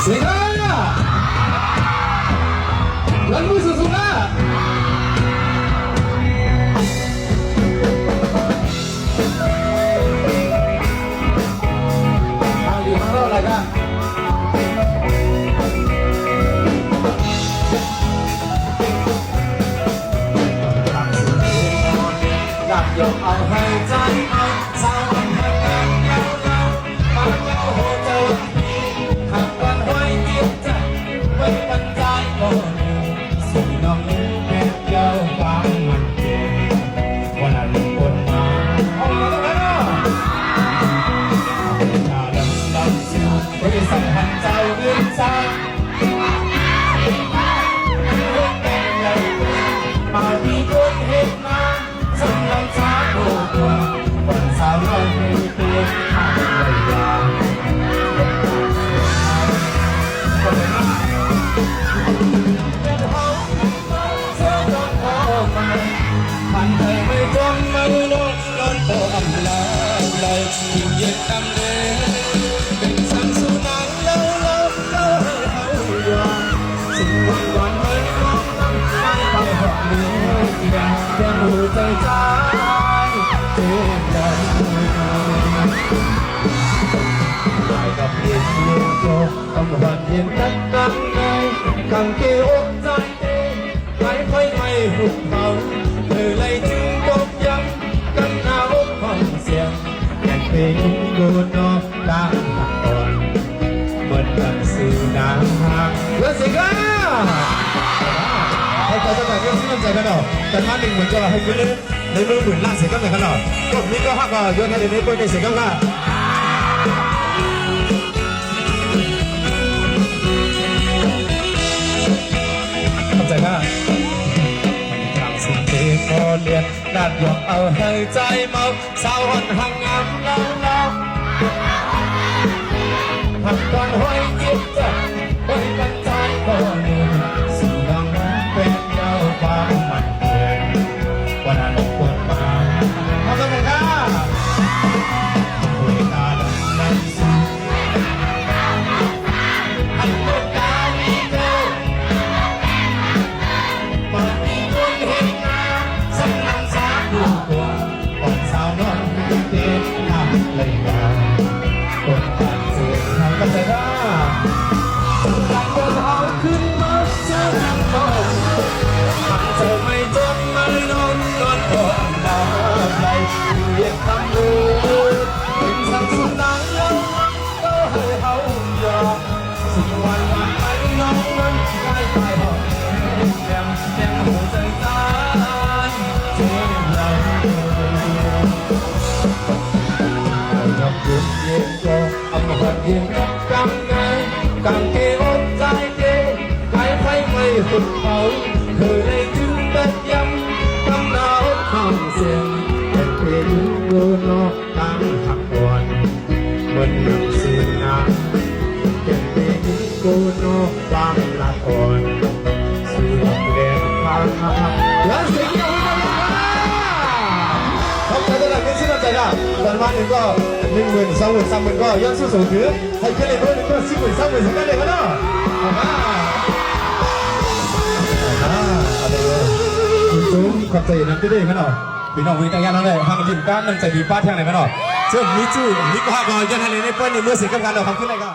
สวยค่ะรันมือสุดๆนะทางดีทางเราอะไรกันอยากยกเอาให้ใจเอาสาวมันให้เงินเยาเยามาเยาโหเจอหากวันไว้จิตใจไว้ปันใจก็สิ่งน้องแม่เยาฟังมันเก่งวันนั้นคนมาเอามาตรงนั้นอ่ะหน้าดำดำสิบริษัทหันเจ้าเรื่องใจมาที่คนเห็นมาสำหรับชาโลกวันสาวน้อยมีเพียงทางใดอย่างเป็นเฮาเสื้อจนพอมาพันเธอไม่จนไม่ลดลนโตอำลาเลยยิ่งเย็นตำเลยเป็นสังสุนันเล่าเล่าเล่าให้เขายอมสิ่งวันวันไม่ร้องน้ำใจไปหอบเนื้อแค่หูใจใจเจ็บใจไปกับเย็นเย็นโจต้องหันเย็นนักกันไงกังเกอกใจเต้ใครค่อยไม่หุบเขาเธอเลยจึงตกย้ำกันหน้าอกฟังเสียงแข่งเพลงดูนอกดังหักอ่อนเหมือนกันสื่อน้ำหักเลิศสิก้าให้ใจตั้งแต่เรื่องที่มั่นใจกันหรอแต่มาหนึ่งเหมือนจะให้คุณในมือหมื่นล้านเสียกันเลยกันหรอกดนี้ก็หักว่าโยนให้ในนี้ก็ได้เสียกันค่ะทำใจค่ะทางสิ่งที่พอเรียนนัดหยอกเอาให้ใจเมาสาวหันห่างงามเล่าเล่าหักก่อนห้อยจิตใจห้อยกันใจก่อนสิ่งดังเป็นเจ้าความมันเกินวันนั้นปวดมาขอบคุณค่ะคุยตาดำนั้นสูอันปวดตามีเธอมามีคนเห็นหน้าสักน้ำสาดูตัวก่อนสาวน้อยเต้นทำเลยยาคนตัดเสียงทางกันเลยค่ะหลังเดินเอาขึ้นมาเจอทางโลกมันเธอไม่จนไม่นอนนอนก่อนดาวไหลเย็นทำลูกเป็นสังสุนังแล้วก็ให้เขายอมสิ่งวันวันไปน้องนั้นใกล้ไปหอดแก้มแก้มหัวใจตายเจ็บไหลยกยืนเย็นโตเอามาหัดเย็นกับกำไงกังเกอกใจเกใครใครไม่หุดเขาเธอเลยจึงตัดย้ำกำหนาวข้างเสียงแต่เพลงดูนอกตั้งหักก่อนเหมือนหนังสือหนาแต่เพลงดูนอกตั้งละก่อนสื่อเรียนทางและเสียงยังไม่ได้เขาใช้ตลาดเงินซื้อน้ำใจได้ตอนมาหนึ่งก็10,000 20,000 30,000ก็ย้อนสู้สูงถือให้ขึ้นเลยเพื่อนก็10,000 30,000สักกันเลยก็ได้ซุ้มขอบใจน้ำที่ได้กันหรอพี่น้องวิทยานั่นเลยห้างทีมการนั่งใจดีป้าเที่ยงไหนกันหรอเชื่อมิจูมิก็หากย้อนให้เลยในเพื่อนในเมื่อเสียกับการเราทำขึ้นเลยก็